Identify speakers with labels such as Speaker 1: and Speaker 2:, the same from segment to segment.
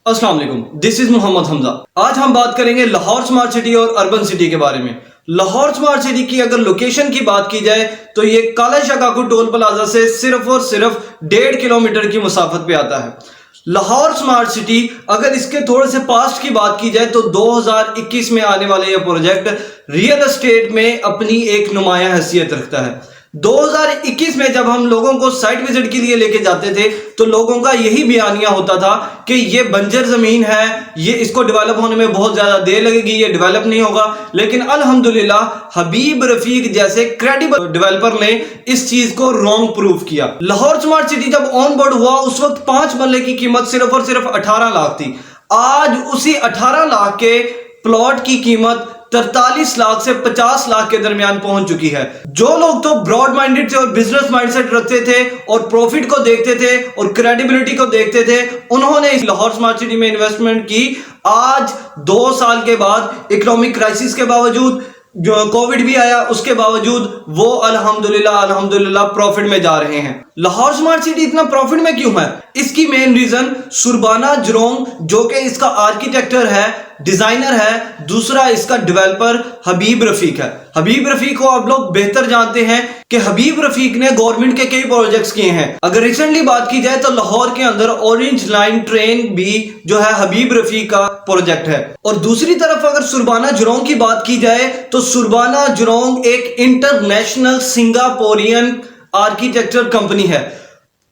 Speaker 1: अस्सलाम वालेकुम, this is Mohammad Hamza. आज हम बात करेंगे लाहौर स्मार्ट सिटी और अर्बन सिटी के बारे में। लाहौर स्मार्ट सिटी की अगर लोकेशन की बात की जाए तो ये काला शाह काकू टोल प्लाजा से सिर्फ और सिर्फ 1.5 किलोमीटर की मुसाफत पे आता है। लाहौर स्मार्ट सिटी अगर इसके थोड़े से पास्ट की बात की जाए तो 2021 में आने वाला यह प्रोजेक्ट रियल एस्टेट में अपनी एक नुमाया हैसियत रखता है। 2021 में जब हम लोगों को साइट विजिट के लिए लेके जाते थे तो लोगों का यही बयानिया होता था कि ये बंजर जमीन है, ये इसको डेवलप होने में बहुत ज्यादा देर लगेगी, ये डेवलप नहीं होगा। लेकिन अल्हम्दुलिल्लाह हबीब रफीक जैसे क्रेडिबल डेवलपर ने इस चीज को रॉन्ग प्रूफ किया। लाहौर स्मार्ट सिटी जब ऑन बोर्ड हुआ उस वक्त 5 मरले की कीमत सिर्फ और सिर्फ 18 लाख थी। आज उसी 18 लाख के प्लॉट की कीमत 43 लाख से 50 लाख के दरमियान पहुंच चुकी है। जो लोग तो ब्रॉड माइंडेड थे और बिजनेस माइंडसेट रखते थे और प्रॉफिट को देखते थे और क्रेडिबिलिटी को देखते थे, उन्होंने इस लाहौर स्मार्ट सिटी में इन्वेस्टमेंट की। आज 2 साल के बाद इकोनॉमिक क्राइसिस के बावजूद, जो कोविड भी आया उसके बावजूद, वो अल्हम्दुलिल्लाह प्रॉफिट में जा रहे हैं। लाहौर स्मार्ट सिटी इतना प्रॉफिट में क्यों है? इसकी मेन रीजन सुरबाना जरोंग, जो कि इसका आर्किटेक्टर है, डिजाइनर है, दूसरा इसका डेवलपर हबीब रफीक है। हबीब रफीक को आप लोग बेहतर जानते हैं कि हबीब रफीक ने गवर्नमेंट के कई प्रोजेक्ट्स किए हैं। अगर रिसेंटली बात की जाए तो लाहौर के अंदर ऑरेंज लाइन ट्रेन भी जो है हबीब रफीक का प्रोजेक्ट है। और दूसरी तरफ अगर सुरबाना जरोंग की बात की जाए तो सुरबाना जरोंग एक इंटरनेशनल सिंगापोरियन आर्किटेक्चर कंपनी है।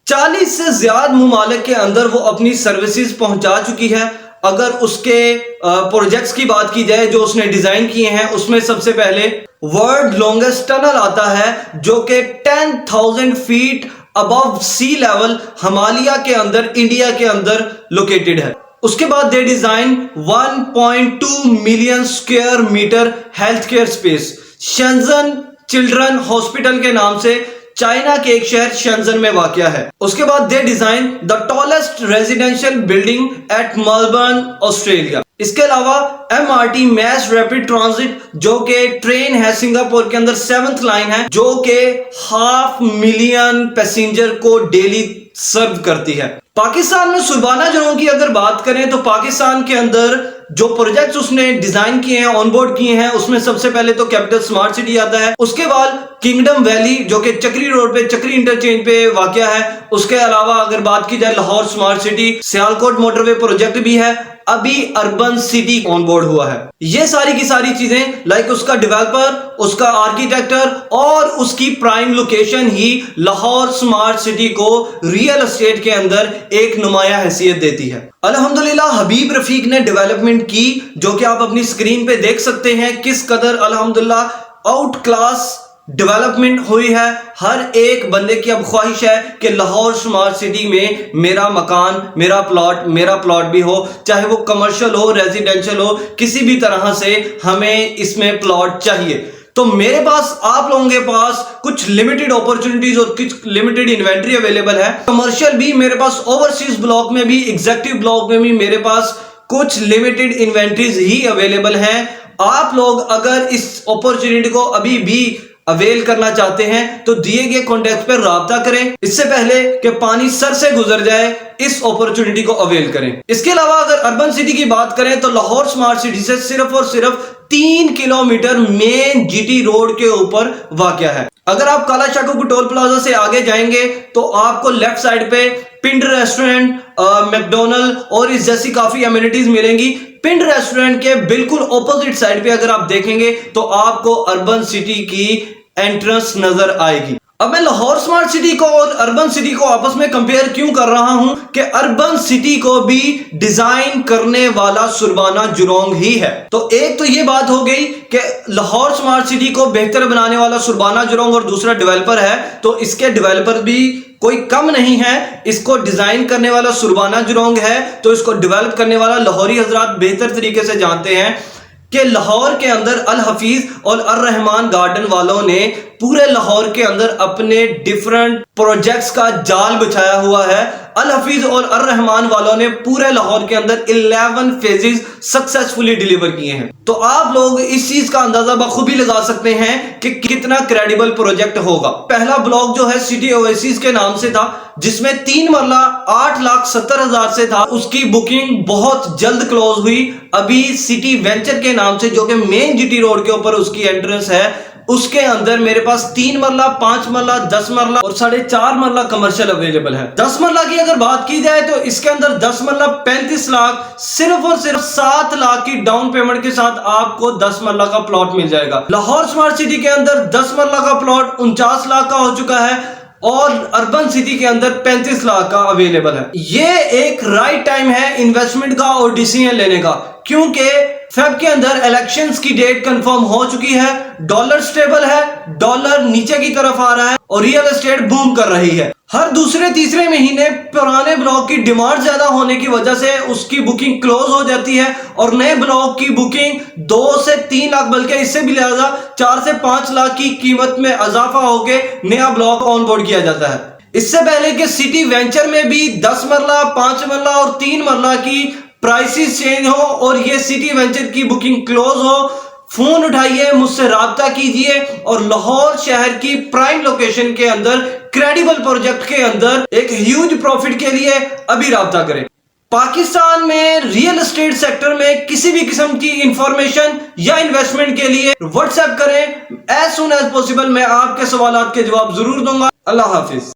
Speaker 1: 40 से ज्यादा मुमालिक के अंदर वो अपनी सर्विसेज पहुंचा चुकी है। अगर उसके प्रोजेक्ट्स की बात की जाए जो उसने डिजाइन किए हैं, उसमें सबसे पहले वर्ल्ड लॉन्गेस्ट टनल आता है जो कि 10,000 feet above sea level Himalaya के अंदर, इंडिया के अंदर लोकेटेड है। उसके बाद they design 1.2 million square metre health care space Shenzhen children hospital के नाम से, चाइना के एक शहर शेंजन में वाक़या है। उसके बाद they design the tallest residential building at Melbourne, Australia. इसके अलावा MRT मैस रैपिड ट्रांजिट, जो कि ट्रेन है सिंगापुर के अंदर 7th लाइन है, जो कि 500,000 पैसेंजर को डेली सर्व करती है। पाकिस्तान में सुरबाना जरोंग की अगर बात करें तो पाकिस्तान के अंदर जो प्रोजेक्ट्स उसने डिजाइन किए हैं, ऑनबोर्ड किए हैं, उसमें सबसे पहले तो कैपिटल स्मार्ट सिटी आता है। उसके बाद किंगडम वैली जो कि चक्री रोड पे, चक्री इंटरचेंज पे वाक़या है। उसके अलावा अगर बात की जाए Lahore smart city, Sialkot motorway project भी है। अभी अर्बन सिटी ऑन बोर्ड हुआ है। ये सारी की सारी चीजें लाइक उसका डेवलपर, उसका आर्किटेक्टर और उसकी प्राइम लोकेशन ही लाहौर स्मार्ट सिटी को रियल एस्टेट के अंदर एक नुमाया हैसियत देती है। अल्हम्दुलिल्लाह हबीब रफीक ने डेवलपमेंट की, जो कि आप अपनी स्क्रीन पे देख सकते हैं किस कदर अल्हम्दुलिल्लाह आउट क्लास डेवलपमेंट हुई है। हर एक बंदे की अब ख्वाहिश है कि लाहौर स्मार्ट सिटी में मेरा मकान, मेरा प्लॉट भी हो, चाहे वो कमर्शियल हो, रेजिडेंशियल हो, किसी भी तरह से हमें इसमें प्लॉट चाहिए। तो मेरे पास, आप लोगों के पास कुछ लिमिटेड अपॉर्चुनिटीज और कुछ लिमिटेड इन्वेंट्री अवेलेबल है। कमर्शियल भी मेरे पास, ओवरसीज ब्लॉक में भी, एग्जीक्यूटिव ब्लॉक में भी मेरे पास कुछ लिमिटेड इन्वेंट्रीज ही अवेलेबल हैं। आप लोग अगर इस अपॉर्चुनिटी को अभी भी अवेल करना चाहते हैं तो दिए गए कॉन्टैक्ट पर राब्ता करें, इससे पहले कि पानी सर से गुजर जाए। इस अपॉर्चुनिटी को अवेल करें। इसके अलावा अगर अर्बन सिटी की बात करें तो लाहौर स्मार्ट सिटी से सिर्फ और सिर्फ 3 किलोमीटर मेन GT रोड के ऊपर वाक़या है। अगर आप काला शाह काकू टोल प्लाजा से आगे जाएंगे तो आपको लेफ्ट साइड पे पिंड रेस्टोरेंट, मैकडोनल्ड और इस जैसी काफी अमेनिटीज मिलेंगी। पिंड रेस्टोरेंट के बिल्कुल ऑपोजिट साइड पे अगर आप देखेंगे तो आपको अर्बन सिटी की एंट्रेंस नजर आएगी। अब मैं लाहौर स्मार्ट सिटी को और अर्बन सिटी को आपस में कंपेयर क्यों कर रहा हूं कि अर्बन सिटी को भी डिजाइन करने वाला सुरबाना जरोंग ही है। तो एक तो ये बात हो गई कि लाहौर स्मार्ट सिटी को बेहतर बनाने वाला सुरबाना जरोंग और दूसरा डेवलपर है, तो इसके डेवलपर भी कोई कम नहीं है। इसको डिजाइन करने वाला सुरबाना जरोंग है तो इसको डेवलप करने वाला लाहौरी हजरात बेहतर तरीके से जानते हैं कि लाहौर के अंदर अल हफीज और अर रहमान गार्डन वालों ने पूरे लाहौर के अंदर अपने डिफरेंट प्रोजेक्ट्स का जाल बिछाया हुआ है। अल हफीज और अर रहमान वालों ने पूरे लाहौर के अंदर 11 फेजेस सक्सेसफुली डिलीवर किए हैं। तो आप लोग इस चीज का अंदाजा बखूबी लगा सकते हैं कि कितना क्रेडिबल प्रोजेक्ट होगा। पहला ब्लॉक जो है सिटी ओएसिस के नाम से था, जिसमें 3 मरला 8,70,000 से था, उसकी बुकिंग बहुत जल्द क्लोज हुई। अभी सिटी वेंचर के नाम से, जो कि मेन जीटी रोड के ऊपर उसकी एंट्रेंस है, उसके अंदर मेरे पास 3 मरला, 5 मरला, 10 मरला और 4.5 मरला कमर्शियल अवेलेबल है। 10 मरला की अगर बात की जाए तो इसके अंदर 10 मरला 35 लाख, सिर्फ और सिर्फ 7 लाख की डाउन पेमेंट के साथ आपको 10 मरला का प्लॉट मिल जाएगा। लाहौर स्मार्ट सिटी के अंदर 10 मरला का प्लॉट 49 लाख का हो चुका है और अर्बन सिटी के अंदर 35 लाख का अवेलेबल है। ये एक राइट टाइम है इन्वेस्टमेंट का और डिसीजन लेने का, क्योंकि फेब के अंदर इलेक्शंस की डेट कंफर्म हो चुकी है, डॉलर स्टेबल है, डॉलर नीचे की तरफ आ रहा है और रियल एस्टेट बूम कर रही है। हर दूसरे तीसरे महीने पुराने ब्लॉक की डिमांड ज्यादा होने की वजह से उसकी बुकिंग क्लोज हो जाती है और नए ब्लॉक की बुकिंग 2 से 3 लाख, बल्कि इससे भी ज्यादा 4 से 5 लाख की कीमत में इजाफा होकर नया ब्लॉक ऑन बोर्ड किया जाता है। इससे पहले कि सिटी वेंचर में भी 10 मरला, 5 मरला और 3 मरला की प्राइसेस चेंज हो और ये सिटी वेंचर की बुकिंग क्लोज हो, फोन उठाइए, मुझसे राब्ता कीजिए और लाहौर शहर की प्राइम लोकेशन के अंदर क्रेडिबल प्रोजेक्ट के अंदर एक ह्यूज प्रॉफिट के लिए अभी राब्ता करें। पाकिस्तान में रियल एस्टेट सेक्टर में किसी भी किस्म की इंफॉर्मेशन या इन्वेस्टमेंट के लिए व्हाट्सएप करें, एज सुन एज पॉसिबल मैं आपके सवालात के जवाब जरूर दूंगा। अल्लाह हाफिज।